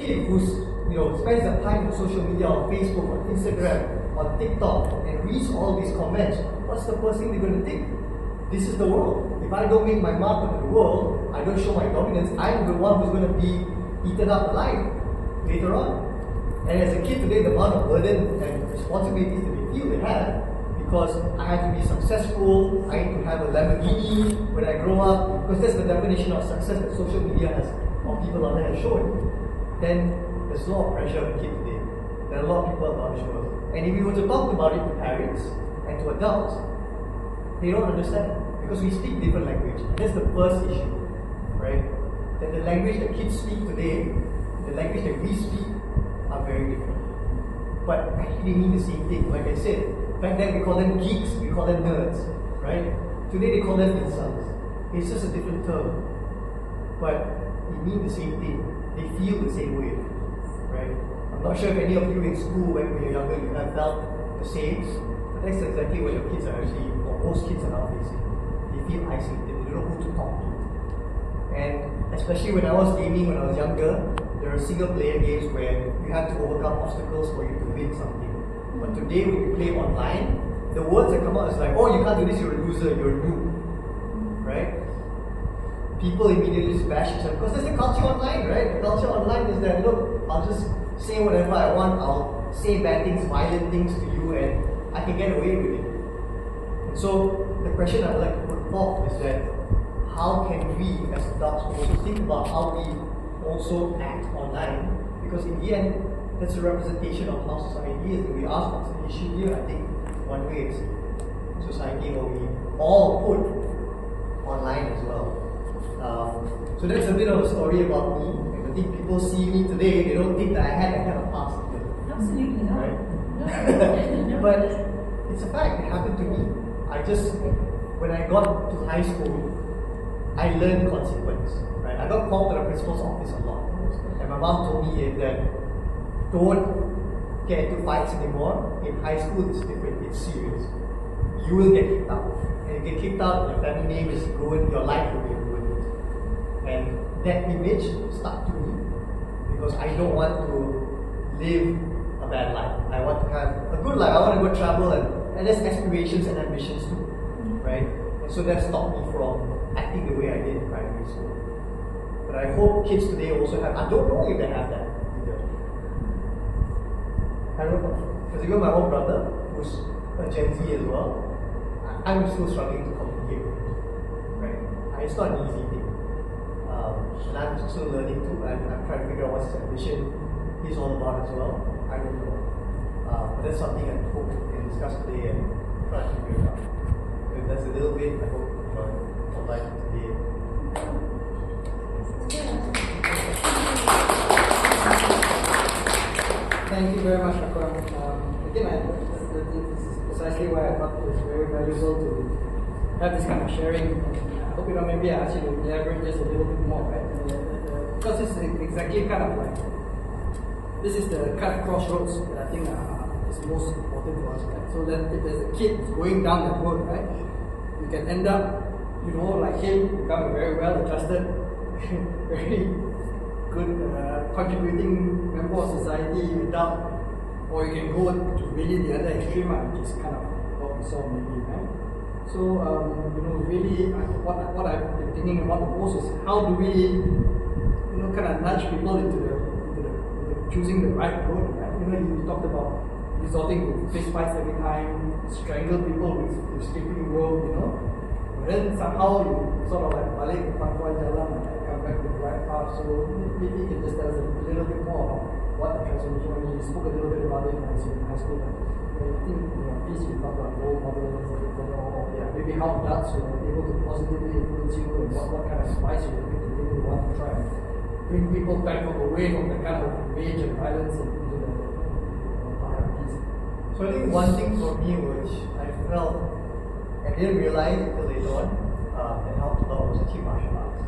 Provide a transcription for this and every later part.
kid who's spends their time on social media, on Facebook, on Instagram, on TikTok, and reads all these comments, what's the first thing they're going to think? This is the world. If I don't make my mark on the world, I don't show my dominance, I'm the one who's going to be eaten up alive later on. And as a kid today, the amount of burden and responsibilities that they feel they have, because I have to be successful, I need to have a Lamborghini when I grow up, because that's the definition of success that social media has, or people out there have shown, then there's a lot of pressure on a kid today. There are a lot of people not sure. And if we were to talk about it to parents and to adults, they don't understand, because we speak different language. And that's the first issue, right? That the language that kids speak today, the language that we speak, are very different. But actually they mean the same thing. Like I said, back then we call them geeks, we call them nerds, right? Today they call them insults. It's just a different term. But they mean the same thing. They feel the same way, right? I'm not sure if any of you in school, when you're younger, you have felt the same. But that's exactly what your kids are actually, or most kids are now facing. They feel isolated, they don't know who to talk to. And especially when I was gaming when I was younger, there are single player games where you have to overcome obstacles for you to win something. But today when you play online, the words that come out is like, oh, you can't do this, you're a loser, you're a noob. Right? People immediately just bash each other because that's the culture online, right? The culture online is that, look, I'll just say whatever I want, I'll say bad things, violent things to you, and I can get away with it. And so the question I would like to put forth is that how can we as adults also think about how we also act online, because in the end, that's a representation of how society is. If we ask what's the issue here, I think one way is society where we all put online as well. So that's a bit of a story about me. And I think people see me today, they don't think that I had that kind of past. Absolutely not. Right? No. But it's a fact, it happened to me. When I got to high school, I learned consequence. Right? I got called to the principal's office a lot. And my mom told me that don't get into fights anymore. In high school, it's different, it's serious. You will get kicked out. And if you get kicked out, your family name is ruined, your life will be ruined. And that image stuck to me because I don't want to live a bad life. I want to have a good life. I want to go travel and there's aspirations and ambitions too. Right? And so that stopped me from acting the way I did in primary school. But I hope kids today also have, I don't know if they have that either. I don't know. Because even my own brother, who's a Gen Z as well, I'm still struggling to communicate with him. Right? It's not an easy thing. And I'm still learning too. I'm trying to figure out what's his ambition he's all about as well. I don't know. But that's something I hope we can discuss today and try to figure it out. So if that's a little bit, I hope you enjoy our life today. Thank you very much, Akram. Again, this is precisely why I thought it was very valuable to have this kind of sharing. I hope maybe I ask you to elaborate just a little bit more, right? Because this is exactly kind of like, this is the kind of crossroads that I think is most important for us, right? So that if there's a kid going down that road, right, you can end up, like him, become a very well-adjusted, very good contributing member of society without, or you can go to really the other extreme, which is kind of what we saw maybe, right? So, really, what I've been thinking about the most is how do we, kind of nudge people into the choosing the right road, right? You talked about resorting to fist fights every time, strangle people with sleeping rope, But then somehow you sort of like balik ke pangkuan jalan and come back to the right path. So maybe you can just tell us a little bit more about what the transformation. I mean, you spoke a little bit about it in high school, but I think piece you talk about role models, or maybe how adults were able to positively influence you, and what kind of advice you would give to people who want to try and bring people back away from the kind of rage and violence and into the peace. So I think one thing for me which I felt I didn't realize until later on that helped a lot was actually martial arts.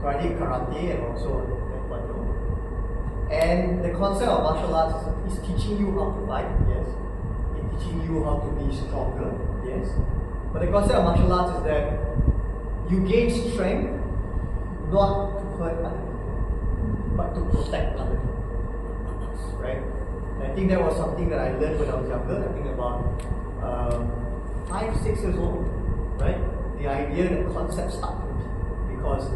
So I did karate and also taekwondo. And the concept of martial arts is teaching you how to fight, yes. It's teaching you how to be stronger, yes. But the concept of martial arts is that you gain strength not to hurt other people, but to protect other people. think that was something that I learned when I was younger. I think about 5, 6 years old, right? The idea, the concept stuck with me because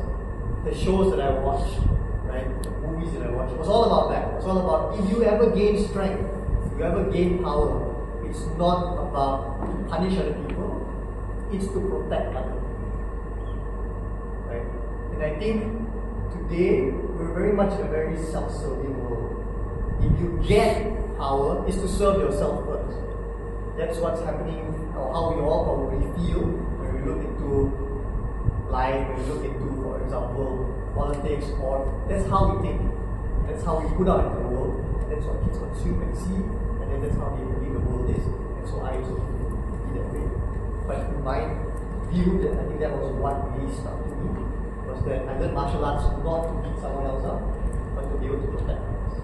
the shows that I watched, right, the movies that I watched, was all about that. It was all about if you ever gain strength, if you ever gain power, it's not about to punish other people, it's to protect other people, right? And I think today we're very much in a very self-serving world. If you get power, it's to serve yourself first. That's what's happening, or how we all probably feel when we look into life, when we look into, for example, politics, or that's how we think. That's how we put out into the world. That's what kids consume and see, and then that's how they believe the world is. And so I also be that way. But in my view, that I think that was what really stuck to me, was that I learned martial arts not to beat someone else up, but to be able to protect others.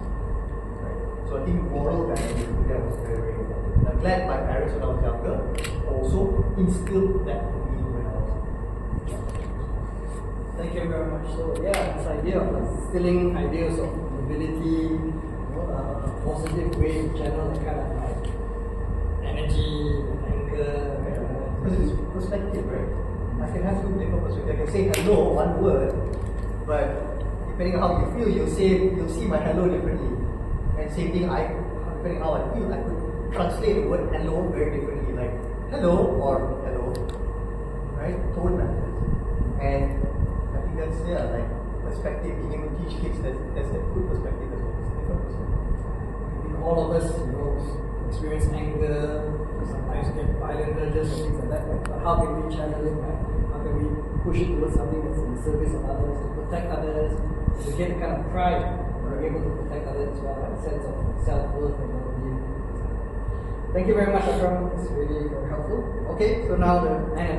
Right? So I think moral value, that was very, very important. And I'm glad my parents, when I was younger, also instilled that in me when I was younger. Thank you very much. So yeah, this idea of instilling ideas of mobility, positive way to channel that kind of like energy, anger. Because it's perspective, right? I can have two different perspectives. I can say hello, one word, but depending on how you feel, you'll see my hello differently. And same thing, depending on how I feel, I could translate the word hello very differently, like hello or hello, right? Tone matters. And I think that's, like perspective, being able to teach kids that's a good perspective as well. It's a different perspective. All of us, experience anger, sometimes get violent urges and things like that. Right? But how can we channel it? Right? How can we push it towards something that's in the service of others, to protect others, to get the kind of pride we're able to protect others as well, right? A sense of self-worth and well-being. Thank you very much, Akram. It's really very helpful. Okay, so now the